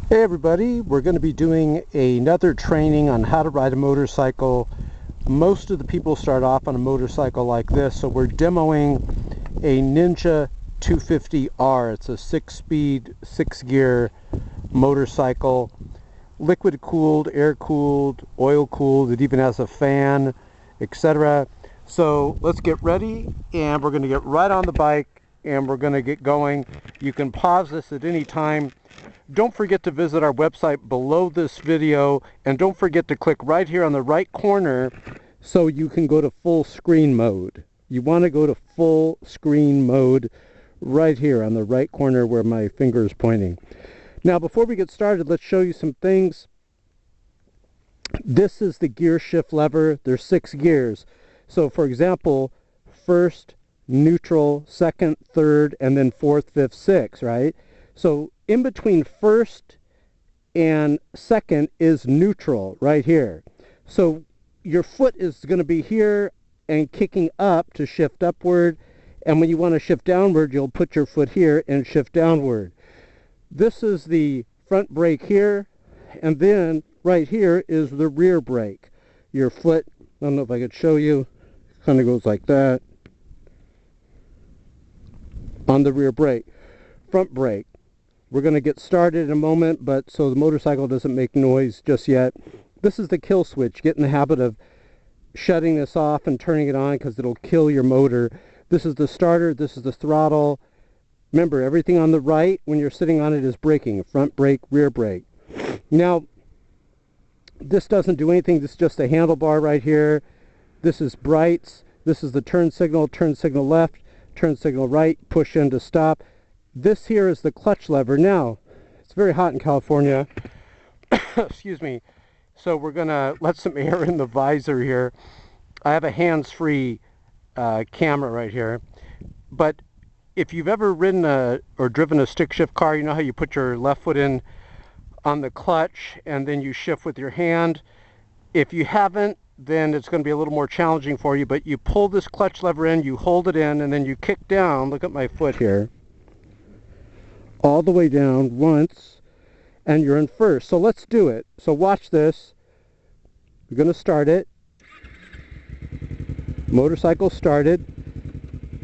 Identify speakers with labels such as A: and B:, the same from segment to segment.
A: Hey everybody, we're going to be doing another training on how to ride a motorcycle. Most of the people start off on a motorcycle like this, so we're demoing a Ninja 250R. It's a 6-speed, 6-gear motorcycle, liquid cooled, air cooled, oil cooled. It even has a fan, etc. So let's get ready, and we're going to get right on the bike and we're going to get going. You can pause this at any time. Don't forget to visit our website below this video, and don't forget to click right here on the right corner so you can go to full screen mode. You want to go to full screen mode right here on the right corner where my finger is pointing. Now before we get started, let's show you some things. This is the gear shift lever. There's 6 gears. So for example, first, neutral, second, third, and then fourth, fifth, sixth, right? So in between first and second is neutral right here. So your foot is going to be here and kicking up to shift upward, and when you want to shift downward, you'll put your foot here and shift downward. This is the front brake here, and then right here is the rear brake. Your foot, I don't know if I could show you, kind of goes like that on the rear brake. Front brake. We're going to get started in a moment, but so the motorcycle doesn't make noise just yet. This is the kill switch. Get in the habit of shutting this off and turning it on because it'll kill your motor. This is the starter. This is the throttle. Remember, everything on the right when you're sitting on it is braking. Front brake, rear brake. Now, this doesn't do anything. This is just a handlebar right here. This is brights. This is the turn signal left, turn signal right, push in to stop. This here is the clutch lever. Now, it's very hot in California. Excuse me. So we're going to let some air in the visor here. I have a hands-free camera right here. But if you've ever ridden or driven a stick shift car, you know how you put your left foot in on the clutch and then you shift with your hand. If you haven't, then it's going to be a little more challenging for you. But you pull this clutch lever in, you hold it in, and then you kick down. Look at my foot here. All the way down once, and you're in first. So let's do it. So watch this. We're going to start it. Motorcycle started.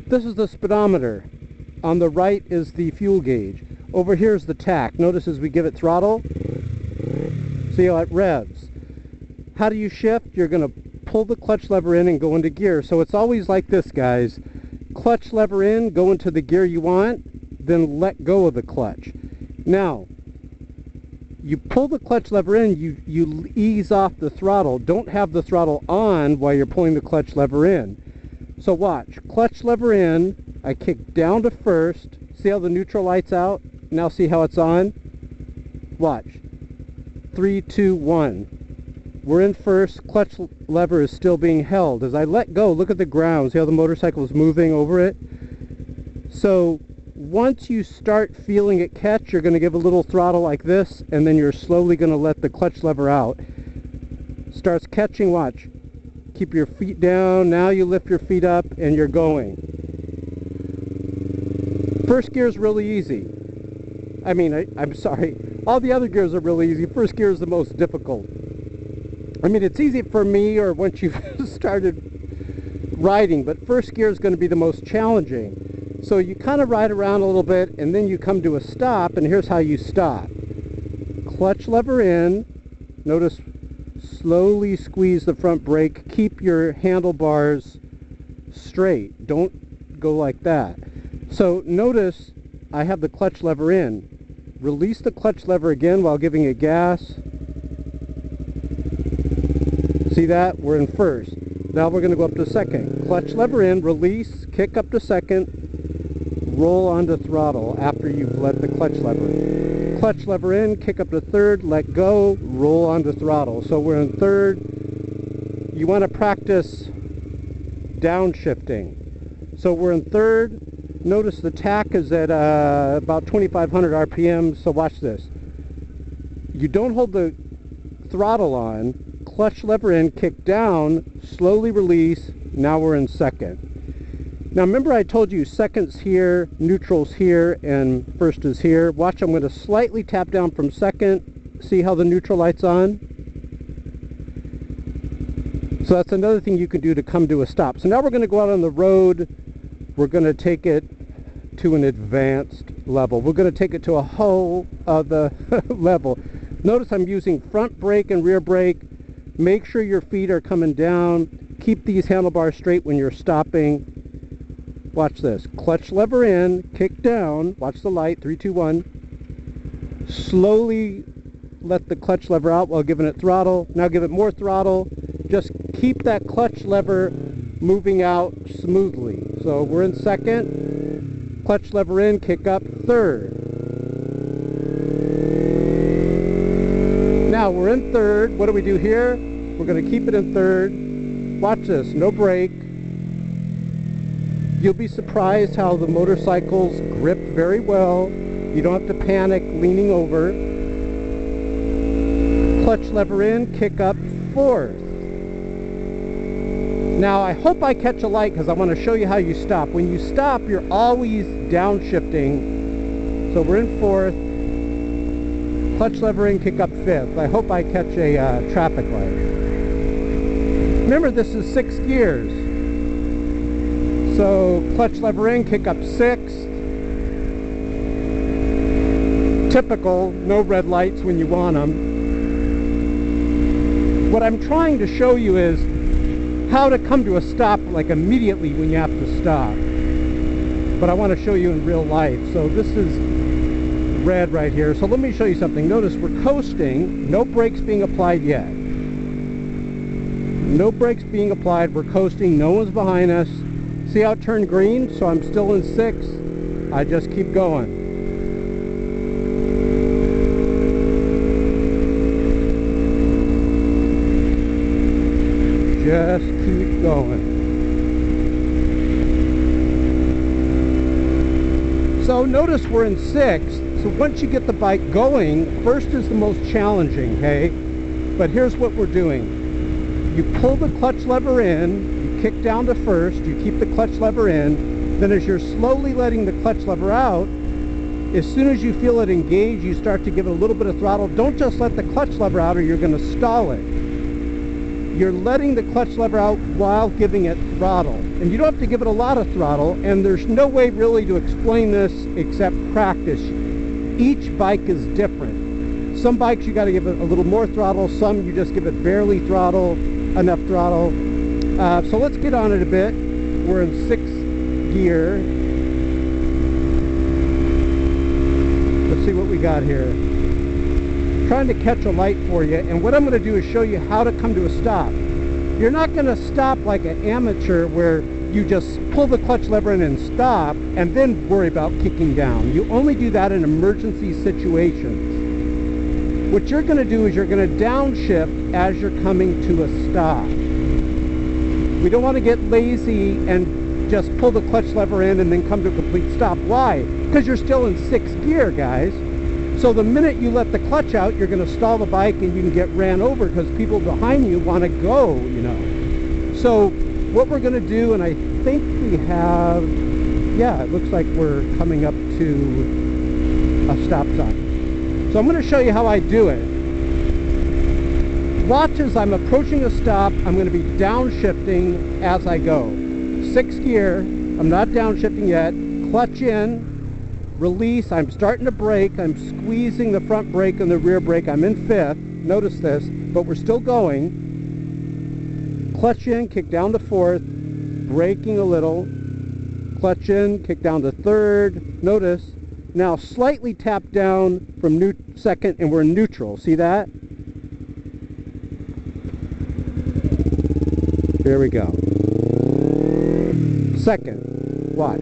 A: This is the speedometer. On the right is the fuel gauge. Over here is the tach. Notice as we give it throttle, see how it revs. How do you shift? You're going to pull the clutch lever in and go into gear. So it's always like this, guys. Clutch lever in, go into the gear you want, then let go of the clutch. Now, you pull the clutch lever in, you ease off the throttle. Don't have the throttle on while you're pulling the clutch lever in. So watch, clutch lever in, I kick down to first. See how the neutral light's out? Now see how it's on? Watch. 3, 2, 1. We're in first, clutch lever is still being held. As I let go, look at the ground. See how the motorcycle is moving over it? So once you start feeling it catch, you're going to give a little throttle like this, and then you're slowly going to let the clutch lever out. Starts catching, watch. Keep your feet down, now you lift your feet up, and you're going. First gear is really easy. I mean, I'm sorry, all the other gears are really easy. First gear is the most difficult. I mean, it's easy for me or once you've started riding, but first gear is going to be the most challenging. So you kind of ride around a little bit, and then you come to a stop, and here's how you stop. Clutch lever in. Notice, slowly squeeze the front brake. Keep your handlebars straight. Don't go like that. So notice I have the clutch lever in. Release the clutch lever again while giving it gas. See that? We're in first. Now we're going to go up to second. Clutch lever in, release, kick up to second. Roll onto throttle after you've let the clutch lever. Clutch lever in, kick up to third, let go, roll onto throttle. So we're in third. You want to practice downshifting. So we're in third. Notice the tach is at about 2,500 RPM, so watch this. You don't hold the throttle on, clutch lever in, kick down, slowly release, now we're in second. Now remember I told you second's here, neutral's here, and first is here. Watch, I'm going to slightly tap down from second. See how the neutral light's on? So that's another thing you can do to come to a stop. So now we're going to go out on the road. We're going to take it to an advanced level. We're going to take it to a whole other level. Notice I'm using front brake and rear brake. Make sure your feet are coming down. Keep these handlebars straight when you're stopping. Watch this. Clutch lever in, kick down. Watch the light. 3, 2, 1. Slowly let the clutch lever out while giving it throttle. Now give it more throttle. Just keep that clutch lever moving out smoothly. So we're in second. Clutch lever in, kick up third. Now we're in third. What do we do here? We're going to keep it in third. Watch this. No brake. You'll be surprised how the motorcycles grip very well. You don't have to panic leaning over. Clutch lever in, kick up fourth. Now I hope I catch a light because I want to show you how you stop. When you stop, you're always downshifting. So we're in fourth. Clutch lever in, kick up fifth. I hope I catch a traffic light. Remember, this is 6 gears. So clutch lever in, kick up sixth. Typical, no red lights when you want them. What I'm trying to show you is how to come to a stop like immediately when you have to stop. But I want to show you in real life. So this is red right here. So let me show you something. Notice we're coasting, no brakes being applied yet. No brakes being applied, we're coasting, no one's behind us. See how it turned green? So I'm still in 6. I just keep going. Just keep going. So notice we're in 6. So once you get the bike going, first is the most challenging, okay? But here's what we're doing. You pull the clutch lever in, you kick down to first, you keep the clutch lever in, then as you're slowly letting the clutch lever out, as soon as you feel it engage, you start to give it a little bit of throttle. Don't just let the clutch lever out or you're going to stall it. You're letting the clutch lever out while giving it throttle. And you don't have to give it a lot of throttle, and there's no way really to explain this except practice. Each bike is different. Some bikes you got to give it a little more throttle, some you just give it barely throttle, enough throttle. So let's get on it a bit. We're in 6th gear. Let's see what we got here. Trying to catch a light for you, and what I'm going to do is show you how to come to a stop. You're not going to stop like an amateur where you just pull the clutch lever in and stop and then worry about kicking down. You only do that in emergency situations. What you're going to do is you're going to downshift as you're coming to a stop. We don't want to get lazy and just pull the clutch lever in and then come to a complete stop. Why? Because you're still in 6th gear, guys. So the minute you let the clutch out, you're going to stall the bike and you can get ran over because people behind you want to go, you know. So what we're going to do, and I think we have, yeah, it looks like we're coming up to a stop sign. So I'm going to show you how I do it. Watch as I'm approaching a stop, I'm going to be downshifting as I go. 6th gear, I'm not downshifting yet, clutch in, release, I'm starting to brake, I'm squeezing the front brake and the rear brake, I'm in 5th, notice this, but we're still going. Clutch in, kick down to 4th, braking a little, clutch in, kick down to 3rd, notice, now slightly tap down from 2nd and we're in neutral, see that? There we go. 2nd, watch.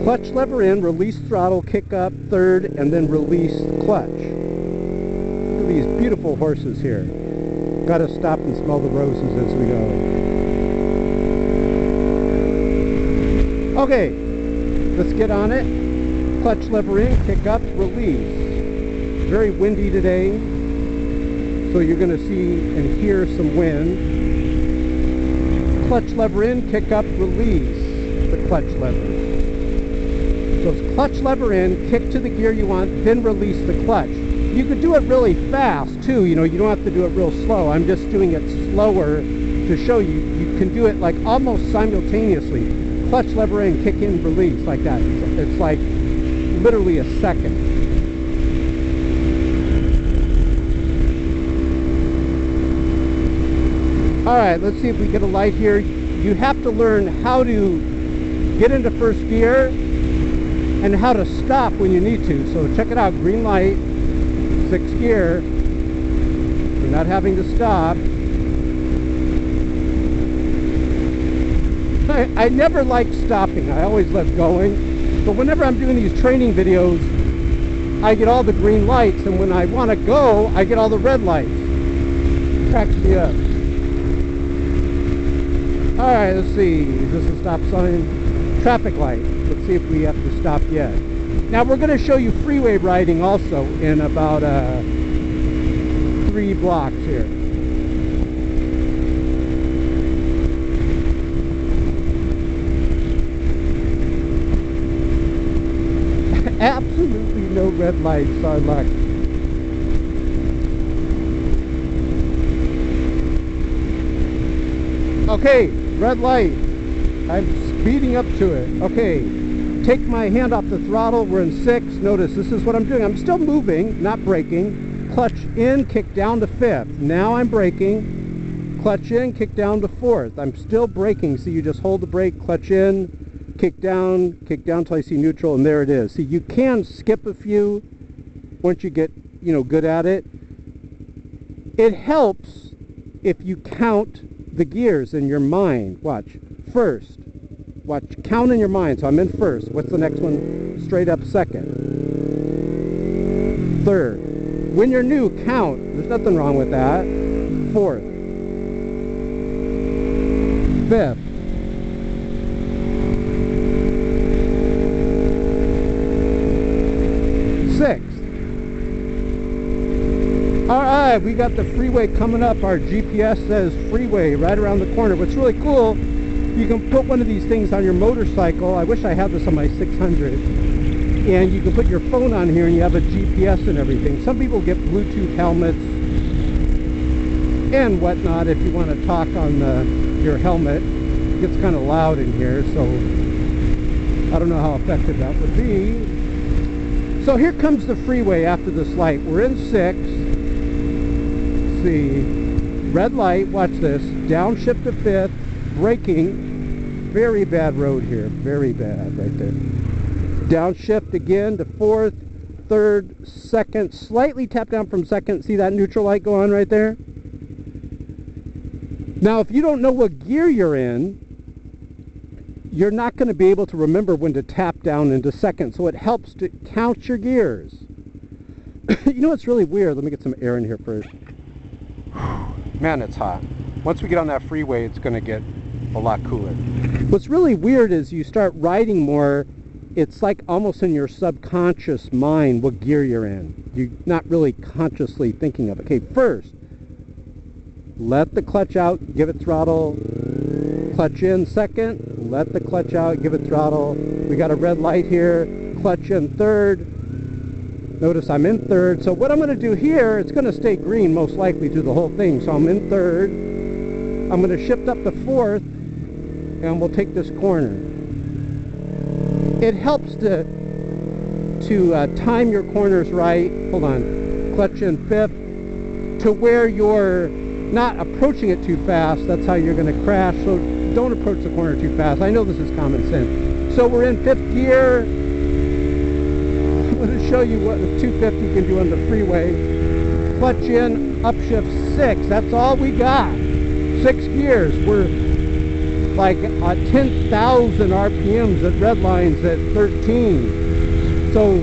A: Clutch lever in, release throttle, kick up, 3rd, and then release clutch. Look at these beautiful horses here. Got to stop and smell the roses as we go. Okay, let's get on it. Clutch lever in, kick up, release. Very windy today, so you're going to see and hear some wind. Clutch lever in, kick up, release. the clutch lever. So it's clutch lever in, kick to the gear you want, then release the clutch. You could do it really fast too, you know, you don't have to do it real slow. I'm just doing it slower to show you. You can do it like almost simultaneously. Clutch lever in, kick in, release, like that. It's like literally a second. Alright, let's see if we get a light here. You have to learn how to get into first gear and how to stop when you need to. So check it out, green light, 6th gear. You're not having to stop. I never like stopping. I always love going. But whenever I'm doing these training videos, I get all the green lights, and when I want to go, I get all the red lights. Cracks me up. Alright, let's see. Is this a stop sign? Traffic light. Let's see if we have to stop yet. Now we're going to show you freeway riding also in about 3 blocks here. Absolutely no red lights on luck. Okay, red light. I'm speeding up to it. Okay, take my hand off the throttle. We're in 6. Notice this is what I'm doing. I'm still moving, not braking. Clutch in, kick down to 5th. Now I'm braking. Clutch in, kick down to 4th. I'm still braking. So you just hold the brake, clutch in, kick down till I see neutral, and there it is. See, you can skip a few once you get, you know, good at it. It helps if you count the gears in your mind. Watch. First. Watch. Count in your mind. So I'm in first. What's the next one? Straight up second. Third. When you're new, count. There's nothing wrong with that. Fourth. Fifth. Sixth. Alright, we got the freeway coming up. Our GPS says freeway right around the corner. What's really cool, you can put one of these things on your motorcycle. I wish I had this on my 600. And you can put your phone on here and you have a GPS and everything. Some people get Bluetooth helmets and whatnot if you want to talk on your helmet. It gets kind of loud in here, so I don't know how effective that would be. So here comes the freeway after this light. We're in 6. See, red light, watch this, downshift to 5th, braking, very bad road here, very bad right there. Downshift again to 4th, 3rd, 2nd, slightly tap down from 2nd, see that neutral light go on right there? Now if you don't know what gear you're in, you're not going to be able to remember when to tap down into 2nd, so it helps to count your gears. You know what's really weird? Let me get some air in here first. Man, it's hot. Once we get on that freeway, it's going to get a lot cooler. What's really weird is you start riding more, it's like almost in your subconscious mind what gear you're in. You're not really consciously thinking of it. Okay, first, let the clutch out, give it throttle, clutch in. Second, let the clutch out, give it throttle. We got a red light here, clutch in 3rd. Notice I'm in 3rd. So what I'm going to do here, it's going to stay green most likely through the whole thing. So I'm in 3rd. I'm going to shift up to 4th, and we'll take this corner. It helps to time your corners right. Hold on. Clutch in 5th to where you're not approaching it too fast. That's how you're going to crash. So don't approach the corner too fast. I know this is common sense. So we're in 5th gear. I'm going to show you what the 250 can do on the freeway. Clutch in, upshift 6. That's all we got. 6 gears. We're like 10,000 RPMs at red lines at 13. So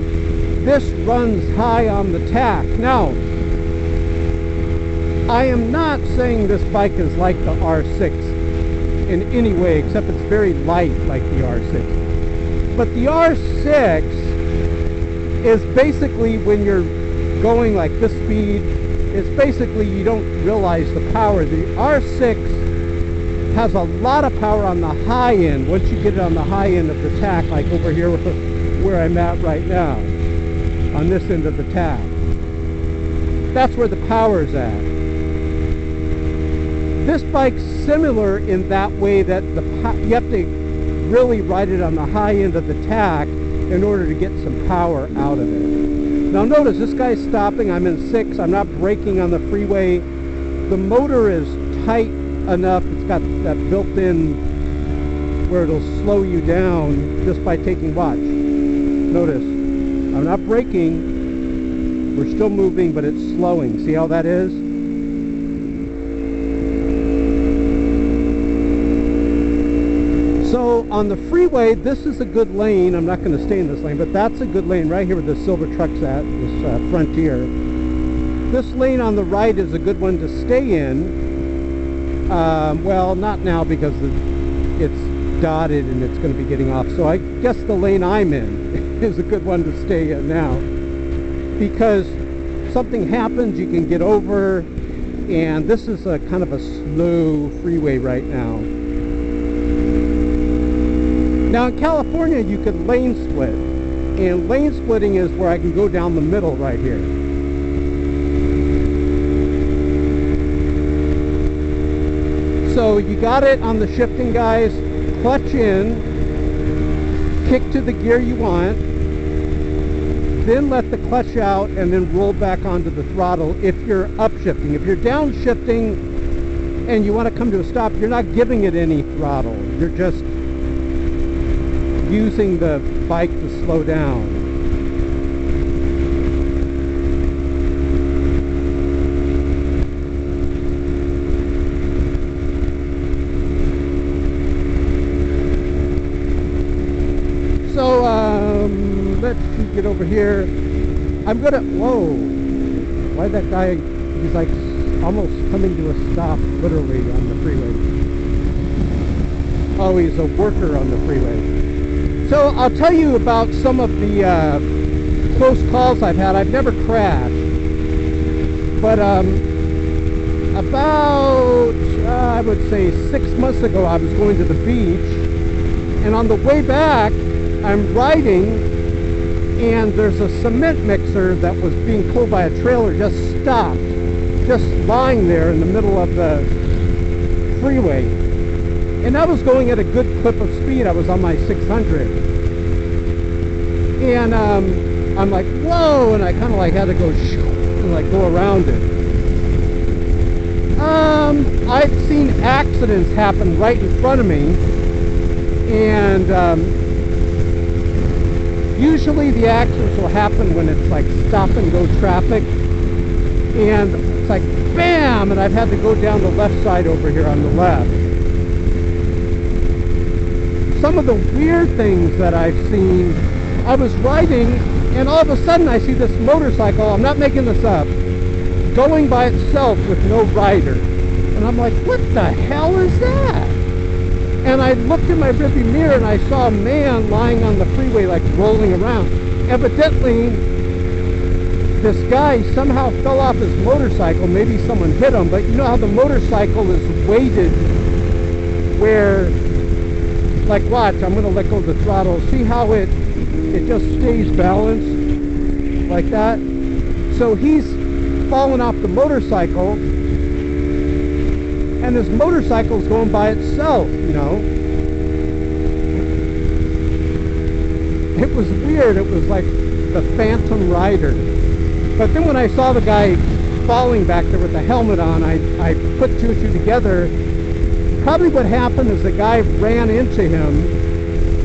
A: this runs high on the tack. Now, I am not saying this bike is like the R6 in any way, except it's very light like the R6. But the R6 is basically when you're going like this speed, it's basically you don't realize the power. The R6 has a lot of power on the high end. Once you get it on the high end of the tack, like over here where I'm at right now, on this end of the tack, that's where the power is at. This bike's similar in that way that you have to really ride it on the high end of the tack in order to get some power out of it. Now notice this guy's stopping. I'm in 6. I'm not braking on the freeway. The motor is tight enough. It's got that built-in where it'll slow you down just by taking watch. Notice I'm not braking. We're still moving, but it's slowing. See how that is? So on the freeway, this is a good lane. I'm not going to stay in this lane, but that's a good lane right here where the silver truck's at, this Frontier. This lane on the right is a good one to stay in. Well, not now because it's dotted and it's going to be getting off. So I guess the lane I'm in is a good one to stay in now. Because something happens, you can get over, and this is a kind of a slow freeway right now. Now in California, you could lane split, and lane splitting is where I can go down the middle right here. So you got it on the shifting, guys. Clutch in, kick to the gear you want, then let the clutch out and then roll back onto the throttle if you're upshifting. If you're downshifting and you want to come to a stop, you're not giving it any throttle. You're just using the bike to slow down. So let's get over here. I'm gonna, whoa, why that guy, he's like almost coming to a stop literally on the freeway. Oh, he's a worker on the freeway. So I'll tell you about some of the close calls I've had. I've never crashed, but about I would say 6 months ago I was going to the beach, and on the way back I'm riding, and there's a cement mixer that was being pulled by a trailer just stopped, just lying there in the middle of the freeway. And I was going at a good clip of speed. I was on my 600. And I'm like, whoa, and I kind of like had to go and like go around it. I've seen accidents happen right in front of me, and usually the accidents will happen when it's like stop and go traffic, and it's like bam, and I've had to go down the left side over here on the left. Some of the weird things that I've seen, I was riding and all of a sudden I see this motorcycle, I'm not making this up, going by itself with no rider. And I'm like, what the hell is that? And I looked in my rearview mirror and I saw a man lying on the freeway like rolling around. Evidently, this guy somehow fell off his motorcycle. Maybe someone hit him, but you know how the motorcycle is weighted where, like watch, I'm going to let go of the throttle. See how it just stays balanced like that? So he's fallen off the motorcycle, and this motorcycle is going by itself, you know. It was weird. It was like the Phantom Rider. But then when I saw the guy falling back there with the helmet on, I put two and two together. Probably what happened is the guy ran into him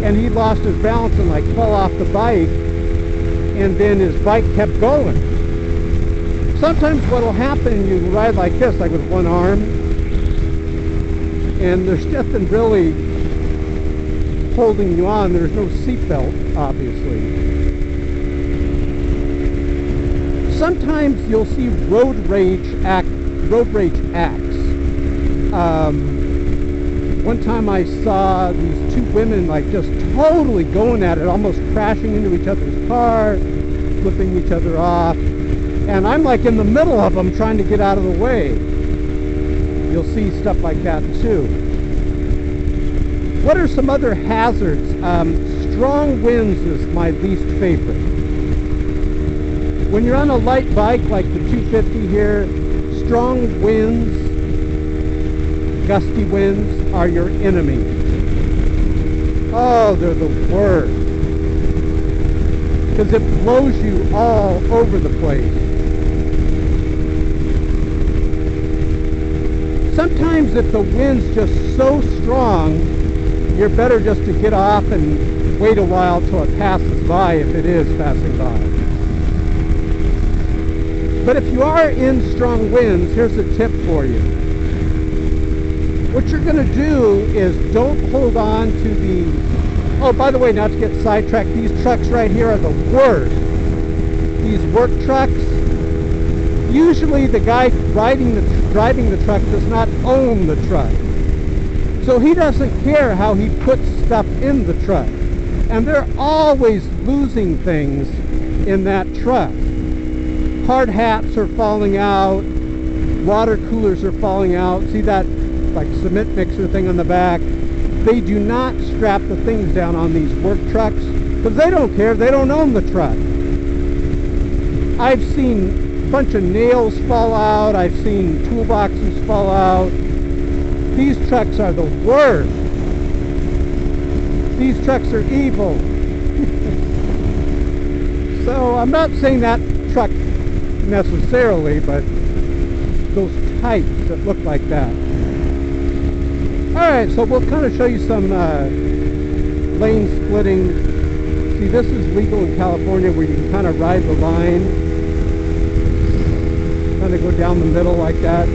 A: and he lost his balance and like fell off the bike, and then his bike kept going. Sometimes what will happen, you ride like this, like with one arm, and there's nothing really holding you on. There's no seatbelt, obviously. Sometimes you'll see road rage acts. One time I saw these two women like just totally going at it, almost crashing into each other's car, flipping each other off, and I'm like in the middle of them trying to get out of the way. You'll see stuff like that too. What are some other hazards? Strong winds is my least favorite. When you're on a light bike like the 250 here, strong winds, gusty winds are your enemy. Oh, they're the worst. Because it blows you all over the place. Sometimes if the wind's just so strong, you're better just to get off and wait a while till it passes by, if it is passing by. But if you are in strong winds, here's a tip for you. What you're going to do is don't hold on to the... Oh, by the way, not to get sidetracked, these trucks right here are the worst. These work trucks. Usually the guy driving the truck does not own the truck. So he doesn't care how he puts stuff in the truck. And they're always losing things in that truck. Hard hats are falling out. Water coolers are falling out. See that like cement mixer thing on the back? They do not strap the things down on these work trucks because they don't care. They don't own the truck. I've seen a bunch of nails fall out. I've seen toolboxes fall out. These trucks are the worst. These trucks are evil. So I'm not saying that truck necessarily, but those types that look like that. Alright, so we'll kind of show you some lane splitting. See, this is legal in California where you can kind of ride the line. Kind of go down the middle like that.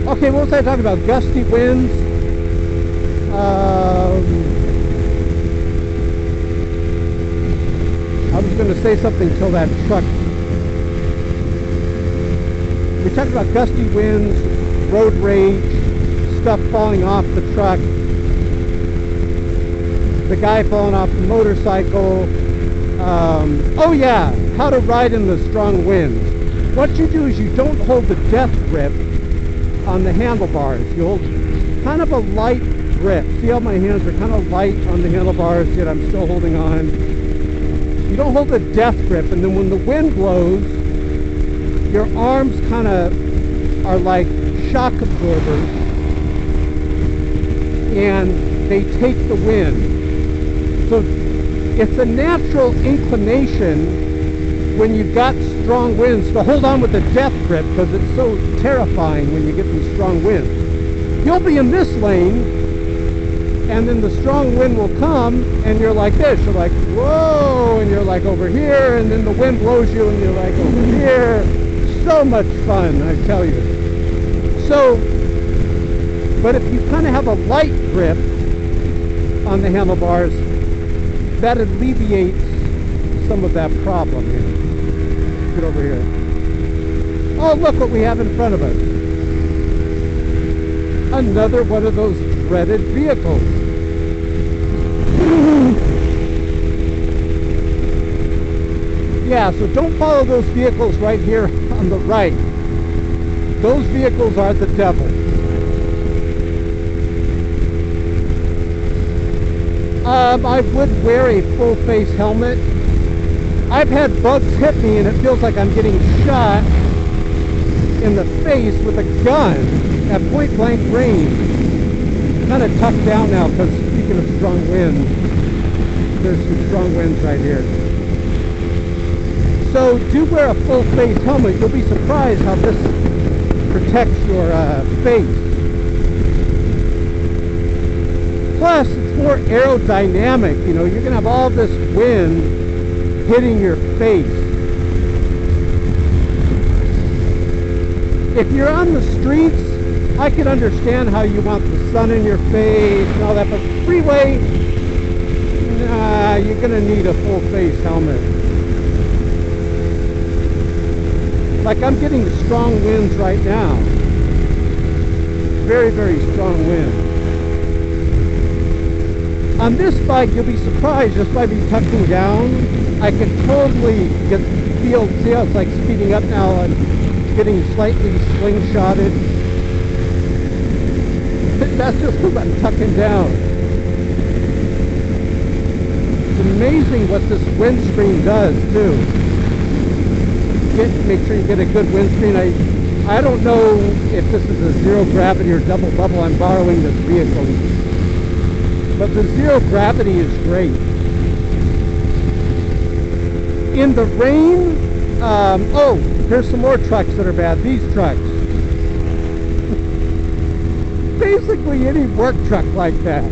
A: Okay, what was I talking about? Gusty winds. I was going to say something till that truck. We talked about gusty winds, road rage, stuff falling off the truck, the guy falling off the motorcycle. Oh yeah, how to ride in the strong winds. What you do is you don't hold the death grip on the handlebars. You hold kind of a light grip. See how my hands are kind of light on the handlebars, yet I'm still holding on. You don't hold the death grip, and then when the wind blows, your arms kind of are like shock absorbers, and they take the wind. So it's a natural inclination when you've got strong winds to hold on with the death grip, because it's so terrifying when you get these strong winds. You'll be in this lane, and then the strong wind will come, and you're like this. You're like, whoa, and you're like over here, and then the wind blows you, and you're like over here. So much fun, I tell you. So, but if you kind of have a light grip on the handlebars, that alleviates some of that problem here. Get over here. Oh, look what we have in front of us. Another one of those dreaded vehicles. Yeah, so don't follow those vehicles right here on the right. Those vehicles are the devil. I would wear a full face helmet. I've had bugs hit me and it feels like I'm getting shot in the face with a gun at point blank range. Kind of tucked down now because speaking of strong winds, there's some strong winds right here. So do wear a full face helmet. You'll be surprised how this protects your face. Plus, it's more aerodynamic. You know, you're going to have all this wind hitting your face. If you're on the streets, I can understand how you want the sun in your face and all that, but freeway, nah, you're going to need a full face helmet. Like I'm getting strong winds right now. Very, very strong wind. On this bike, you'll be surprised just by me tucking down. I can totally feel, see how it's like speeding up now and getting slightly slingshotted. That's just because I'm tucking down. It's amazing what this windscreen does too. Make sure you get a good windscreen. I don't know if this is a zero gravity or double bubble. I'm borrowing this vehicle, but the zero gravity is great. In the rain, oh, here's some more trucks that are bad. These trucks. Basically any work truck like that,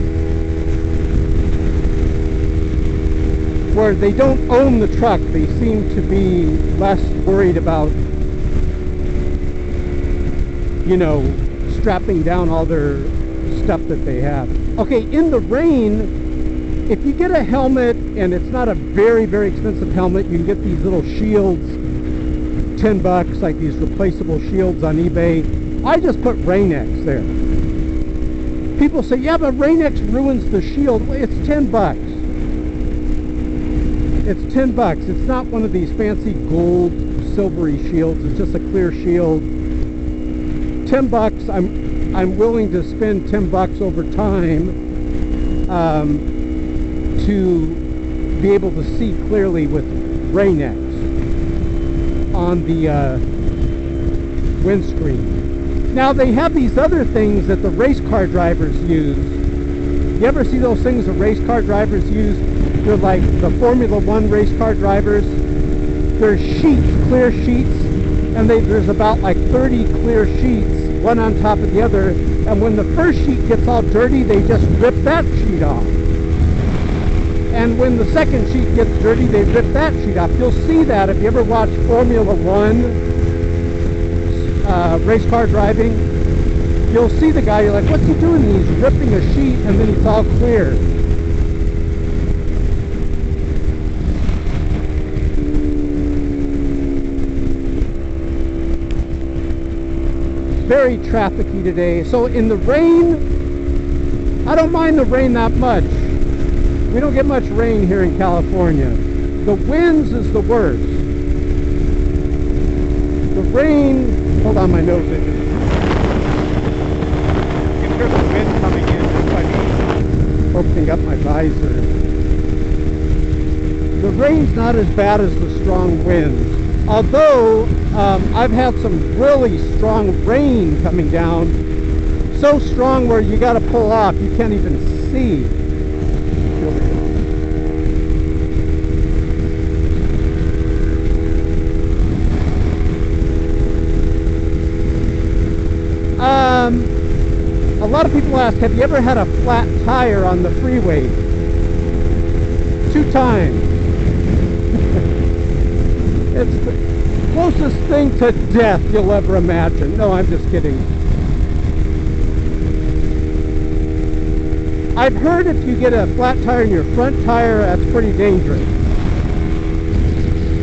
A: where they don't own the truck, they seem to be less worried about, you know, strapping down all their stuff that they have. Okay, in the rain, if you get a helmet, and it's not a very, very expensive helmet, you can get these little shields, $10, like these replaceable shields on eBay. I just put Rain-X there. People say, yeah, but Rain-X ruins the shield. Well, it's $10. It's $10. It's not one of these fancy gold, silvery shields. It's just a clear shield. $10. I'm willing to spend $10 over time to be able to see clearly with Rain-X on the windscreen. Now they have these other things that the race car drivers use. You ever see those things the race car drivers use? They're like the Formula One race car drivers. They're sheets, clear sheets, and there's about like 30 clear sheets, one on top of the other, and when the first sheet gets all dirty, they just rip that sheet off. And when the second sheet gets dirty, they rip that sheet off. You'll see that if you ever watch Formula One race car driving. You'll see the guy, you're like, what's he doing? He's ripping a sheet and then it's all clear. Very trafficy today. So in the rain, I don't mind the rain that much. We don't get much rain here in California. The winds is the worst. The rain, hold on, my nose is. You can hear the wind coming in just by me opening up my visor. The rain's not as bad as the strong winds. Although, I've had some really strong rain coming down. So strong where you got to pull off. You can't even see. A lot of people ask, have you ever had a flat tire on the freeway? 2 times. It's the closest thing to death you'll ever imagine. No, I'm just kidding. I've heard if you get a flat tire in your front tire, that's pretty dangerous.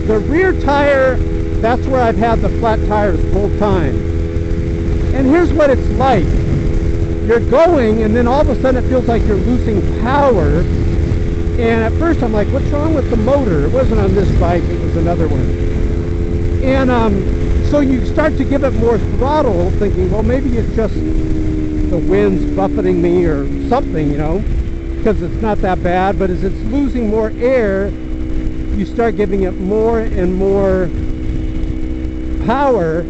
A: The rear tire, that's where I've had the flat tires full time. And here's what it's like. You're going, and then all of a sudden it feels like you're losing power. And at first I'm like, what's wrong with the motor? It wasn't on this bike, it was another one. And so you start to give it more throttle, thinking, well, maybe it's just the wind's buffeting me or something, you know, because it's not that bad. But as it's losing more air, you start giving it more and more power,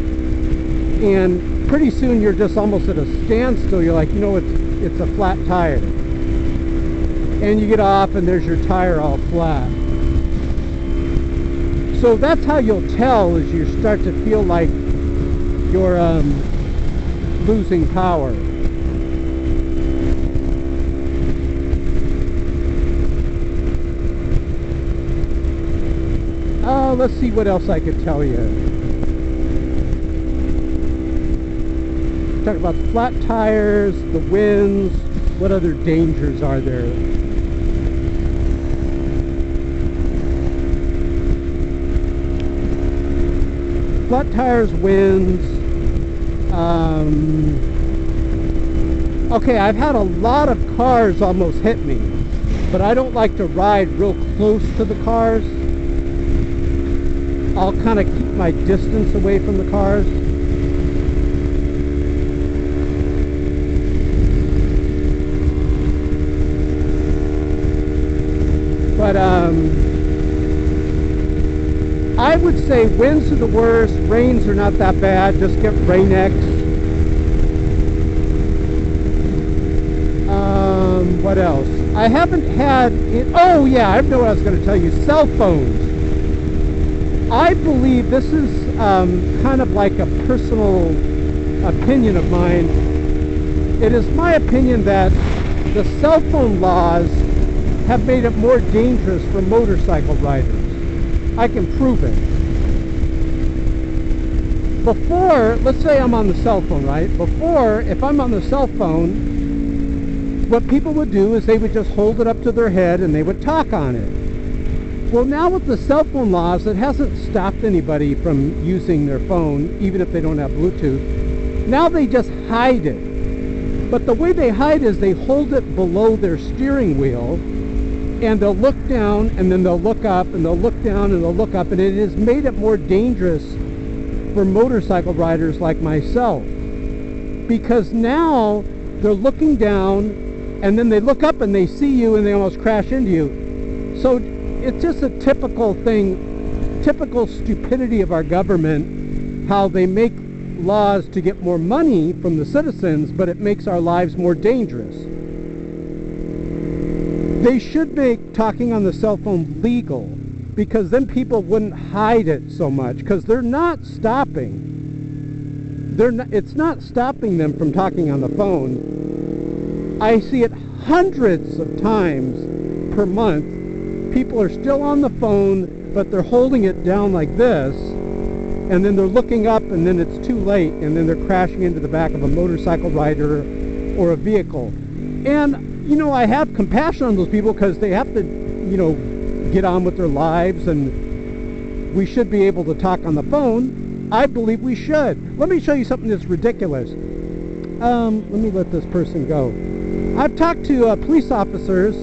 A: and pretty soon you're just almost at a standstill. You're like, you know, it's a flat tire. And you get off and there's your tire all flat. So that's how you'll tell, is you start to feel like you're losing power. Let's see what else I could tell you. Talk about the flat tires, the winds. What other dangers are there? Flat tires, winds. Okay, I've had a lot of cars almost hit me, but I don't like to ride real close to the cars. I'll kind of keep my distance away from the cars. But I would say winds are the worst, rains are not that bad, just get Rain-X. What else? I haven't had it. Oh yeah, I know what I was going to tell you. Cell phones. I believe this is kind of like a personal opinion of mine. It is my opinion that the cell phone laws have made it more dangerous for motorcycle riders. I can prove it. Before, let's say I'm on the cell phone, right? Before, if I'm on the cell phone, what people would do is they would just hold it up to their head and they would talk on it. Well, now with the cell phone laws, it hasn't stopped anybody from using their phone, even if they don't have Bluetooth. Now they just hide it. But the way they hide is they hold it below their steering wheel, and they'll look down, and then they'll look up, and they'll look down, and they'll look up, and it has made it more dangerous for motorcycle riders like myself. Because now they're looking down, and then they look up and they see you and they almost crash into you. So it's just a typical thing, typical stupidity of our government, how they make laws to get more money from the citizens, but it makes our lives more dangerous. They should make talking on the cell phone legal, because then people wouldn't hide it so much, because they're not stopping. It's not stopping them from talking on the phone. I see it hundreds of times per month. People are still on the phone, but they're holding it down like this, and then they're looking up, and then it's too late, and then they're crashing into the back of a motorcycle rider or a vehicle. And, you know, I have compassion on those people, because they have to, you know, get on with their lives, and we should be able to talk on the phone. I believe we should. Let me show you something that's ridiculous. Let me let this person go. I've talked to police officers,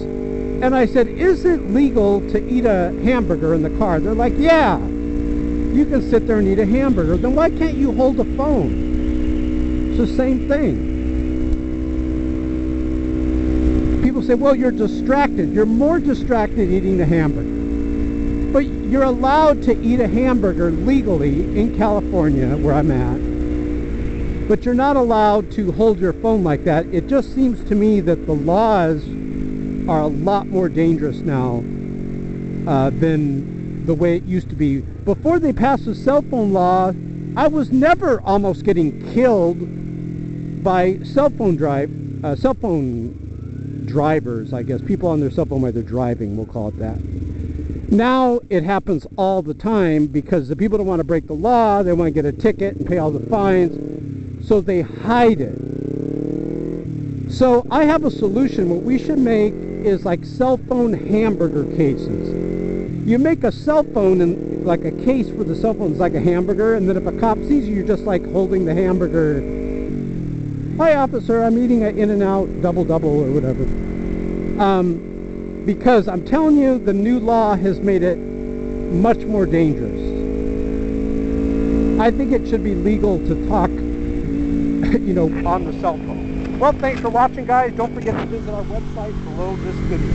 A: and I said, is it legal to eat a hamburger in the car? They're like, yeah, you can sit there and eat a hamburger. Then why can't you hold a phone? It's the same thing. People say, well, you're distracted. You're more distracted eating the hamburger. But you're allowed to eat a hamburger legally in California, where I'm at. But you're not allowed to hold your phone like that. It just seems to me that the laws are a lot more dangerous now than the way it used to be. Before they passed the cell phone law, I was never almost getting killed by cell phone drivers, I guess. People on their cell phone while they're driving, we'll call it that. Now it happens all the time, because the people don't want to break the law. They want to get a ticket and pay all the fines. So they hide it. So I have a solution. What we should make is like cell phone hamburger cases. You make a cell phone, and like a case for the cell phone is like a hamburger, and then if a cop sees you, you're just like holding the hamburger. Hi officer, I'm eating an In-N-Out double-double or whatever. Because I'm telling you, the new law has made it much more dangerous. I think it should be legal to talk, you know, on the cell phone. Well, thanks for watching, guys. Don't forget to visit our website below this video.